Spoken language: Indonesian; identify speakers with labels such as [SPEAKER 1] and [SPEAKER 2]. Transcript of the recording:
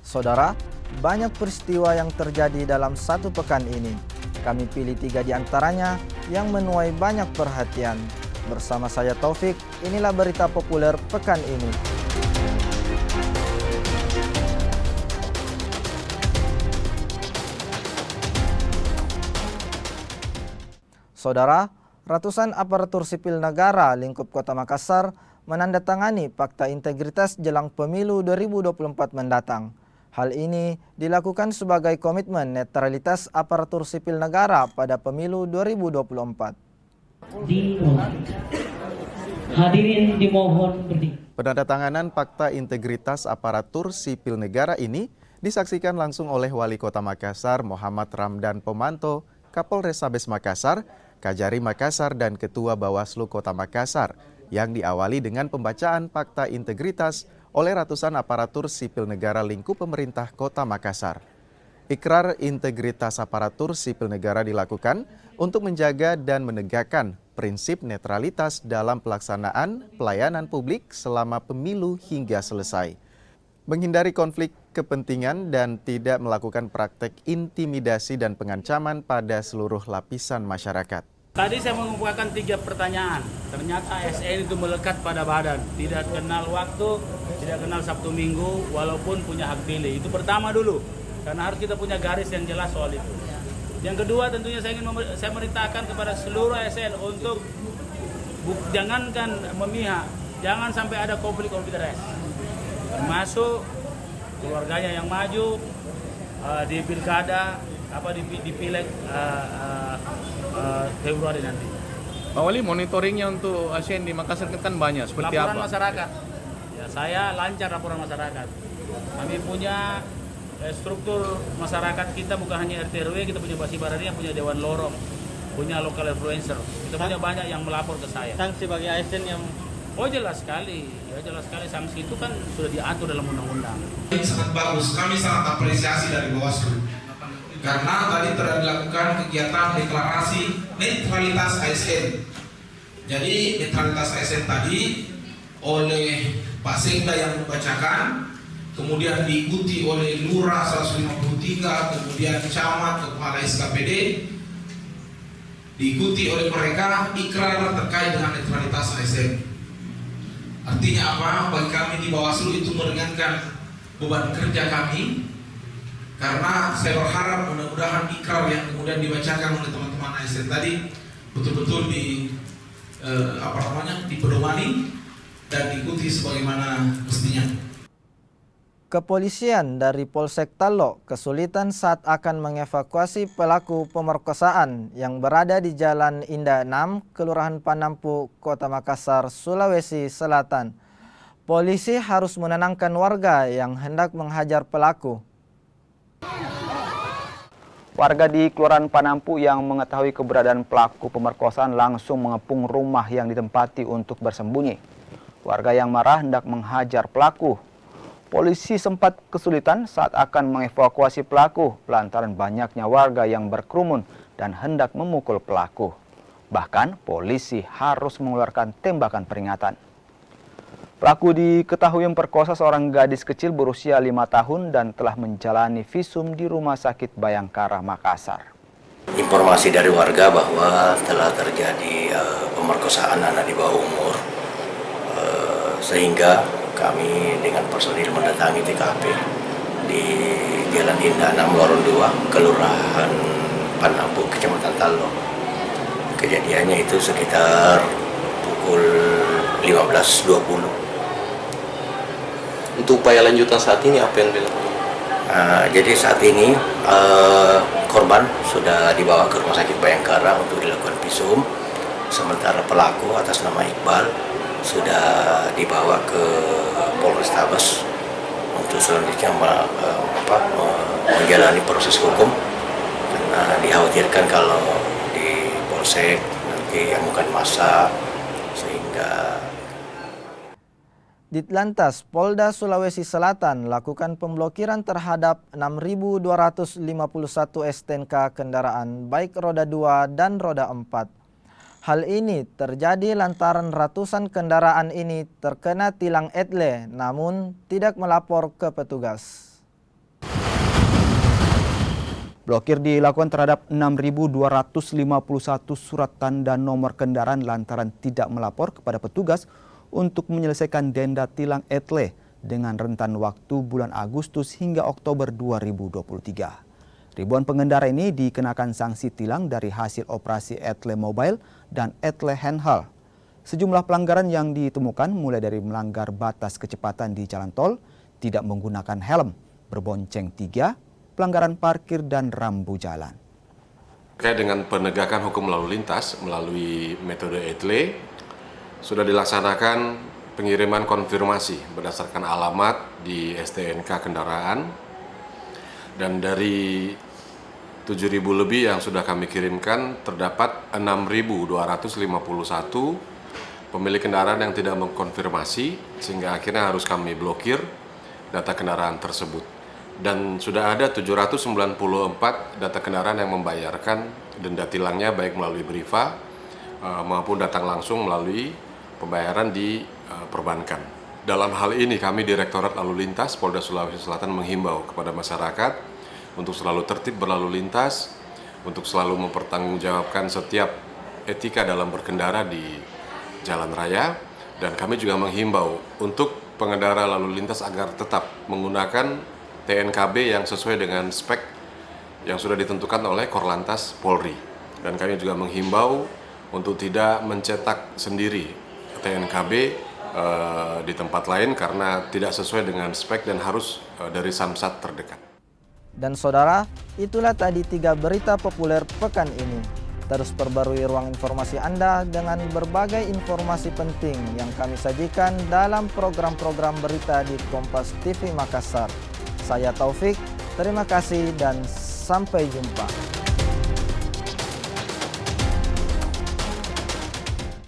[SPEAKER 1] Saudara, banyak peristiwa yang terjadi dalam satu pekan ini. Kami pilih 3 di antaranya yang menuai banyak perhatian. Bersama saya Taufik, inilah berita populer pekan ini. Saudara, ratusan aparatur sipil negara lingkup Kota Makassar menandatangani Fakta Integritas jelang pemilu 2024 mendatang. Hal ini dilakukan sebagai komitmen netralitas aparatur sipil negara pada pemilu 2024.
[SPEAKER 2] Hadirin dimohon berdiri.
[SPEAKER 3] Penandatanganan Fakta Integritas Aparatur Sipil Negara ini disaksikan langsung oleh Wali Kota Makassar Muhammad Ramdan Pomanto, Kapolrestabes Makassar, Kajari Makassar, dan Ketua Bawaslu Kota Makassar yang diawali dengan pembacaan Fakta Integritas oleh ratusan aparatur sipil negara lingkup pemerintah Kota Makassar. Ikrar integritas aparatur sipil negara dilakukan untuk menjaga dan menegakkan prinsip netralitas dalam pelaksanaan pelayanan publik selama pemilu hingga selesai, menghindari konflik kepentingan dan tidak melakukan praktek intimidasi dan pengancaman pada seluruh lapisan masyarakat.
[SPEAKER 4] Tadi saya mengumpulkan 3 pertanyaan. Ternyata ASN itu melekat pada badan, tidak kenal waktu, tidak kenal Sabtu Minggu, walaupun punya hak pilih. Itu pertama dulu, karena harus kita punya garis yang jelas soal itu. Yang kedua, tentunya saya merintahkan kepada seluruh ASN untuk jangankan memihak, jangan sampai ada konflik of interest, termasuk keluarganya yang maju di pilkada, di pileg Februari nanti.
[SPEAKER 5] Pak Wali, monitoringnya untuk ASN di Makassar kan banyak, seperti
[SPEAKER 4] laporan
[SPEAKER 5] apa?
[SPEAKER 4] Masyarakat, ya saya lancar laporan masyarakat. Kami punya struktur masyarakat kita bukan hanya RT RW, kita punya Basi Bararia, punya Dewan Lorong, punya local influencer. Kita punya banyak yang melapor ke saya.
[SPEAKER 2] Sanksi bagi ASN yang
[SPEAKER 4] Jelas sekali. Ya jelas sekali, sanksi itu kan sudah diatur dalam undang-undang.
[SPEAKER 6] Ini sangat bagus, kami sangat apresiasi dari Bawaslu. Karena tadi telah dilakukan kegiatan deklarasi netralitas ASN. Jadi netralitas ASN tadi oleh Pak Sekda yang membacakan, kemudian diikuti oleh Lurah 153, kemudian Camat, Kepala SKPD, diikuti oleh mereka ikrar terkait dengan netralitas ASN. Artinya apa? Bagi kami di Bawaslu itu meringankan beban kerja kami, karena saya berharap mudah-mudahan ikrar yang kemudian dibacakan oleh teman-teman ASN tadi betul-betul dipedomani dan diikuti sebagaimana mestinya.
[SPEAKER 1] Kepolisian dari Polsek Tallo kesulitan saat akan mengevakuasi pelaku pemerkosaan yang berada di Jalan Indah 6, Kelurahan Panampu, Kota Makassar, Sulawesi Selatan. Polisi harus menenangkan warga yang hendak menghajar pelaku.
[SPEAKER 7] Warga di Kelurahan Panampu yang mengetahui keberadaan pelaku pemerkosaan langsung mengepung rumah yang ditempati untuk bersembunyi. Warga yang marah hendak menghajar pelaku. Polisi sempat kesulitan saat akan mengevakuasi pelaku lantaran banyaknya warga yang berkerumun dan hendak memukul pelaku. Bahkan polisi harus mengeluarkan tembakan peringatan. Pelaku diketahui memperkosa seorang gadis kecil berusia 5 tahun dan telah menjalani visum di Rumah Sakit Bayangkara, Makassar.
[SPEAKER 8] Informasi dari warga bahwa telah terjadi pemerkosaan anak di bawah umur, sehingga kami dengan personil mendatangi TKP di Jalan Indah 6 Lorong 2, Kelurahan Panampu, Kecamatan Tallo. Kejadiannya itu sekitar pukul 15.20.
[SPEAKER 9] Untuk upaya lanjutan saat ini apa yang dilakukan?
[SPEAKER 8] Jadi saat ini korban sudah dibawa ke Rumah Sakit Bayangkara untuk dilakukan visum. Sementara pelaku atas nama Iqbal sudah dibawa ke Polrestabes untuk selanjutnya menjalani proses hukum, karena dikhawatirkan kalau di Polsek nanti amukan massa sehingga.
[SPEAKER 1] Ditlantas Polda Sulawesi Selatan lakukan pemblokiran terhadap 6.251 STNK kendaraan baik roda 2 dan roda 4. Hal ini terjadi lantaran ratusan kendaraan ini terkena tilang etle namun tidak melapor ke petugas.
[SPEAKER 7] Blokir dilakukan terhadap 6.251 surat tanda nomor kendaraan lantaran tidak melapor kepada petugas untuk menyelesaikan denda tilang etle dengan rentan waktu bulan Agustus hingga Oktober 2023. Ribuan pengendara ini dikenakan sanksi tilang dari hasil operasi etle mobile dan etle handheld. Sejumlah pelanggaran yang ditemukan mulai dari melanggar batas kecepatan di jalan tol, tidak menggunakan helm, berbonceng 3, pelanggaran parkir dan rambu jalan.
[SPEAKER 10] Terkait dengan penegakan hukum lalu lintas melalui metode etle, sudah dilaksanakan pengiriman konfirmasi berdasarkan alamat di STNK kendaraan, dan dari 7.000 lebih yang sudah kami kirimkan, terdapat 6.251 pemilik kendaraan yang tidak mengkonfirmasi, sehingga akhirnya harus kami blokir data kendaraan tersebut. Dan sudah ada 794 data kendaraan yang membayarkan denda tilangnya baik melalui Briva maupun datang langsung melalui pembayaran di perbankan. Dalam hal ini kami Direktorat Lalu Lintas Polda Sulawesi Selatan menghimbau kepada masyarakat untuk selalu tertib berlalu lintas, untuk selalu mempertanggungjawabkan setiap etika dalam berkendara di jalan raya, dan kami juga menghimbau untuk pengendara lalu lintas agar tetap menggunakan TNKB yang sesuai dengan spek yang sudah ditentukan oleh Korlantas Polri. Dan kami juga menghimbau untuk tidak mencetak sendiri TNKB di tempat lain karena tidak sesuai dengan spek dan harus dari Samsat terdekat.
[SPEAKER 1] Dan saudara, itulah tadi 3 berita populer pekan ini. Terus perbarui ruang informasi Anda dengan berbagai informasi penting yang kami sajikan dalam program-program berita di Kompas TV Makassar. Saya Taufik, terima kasih dan sampai jumpa.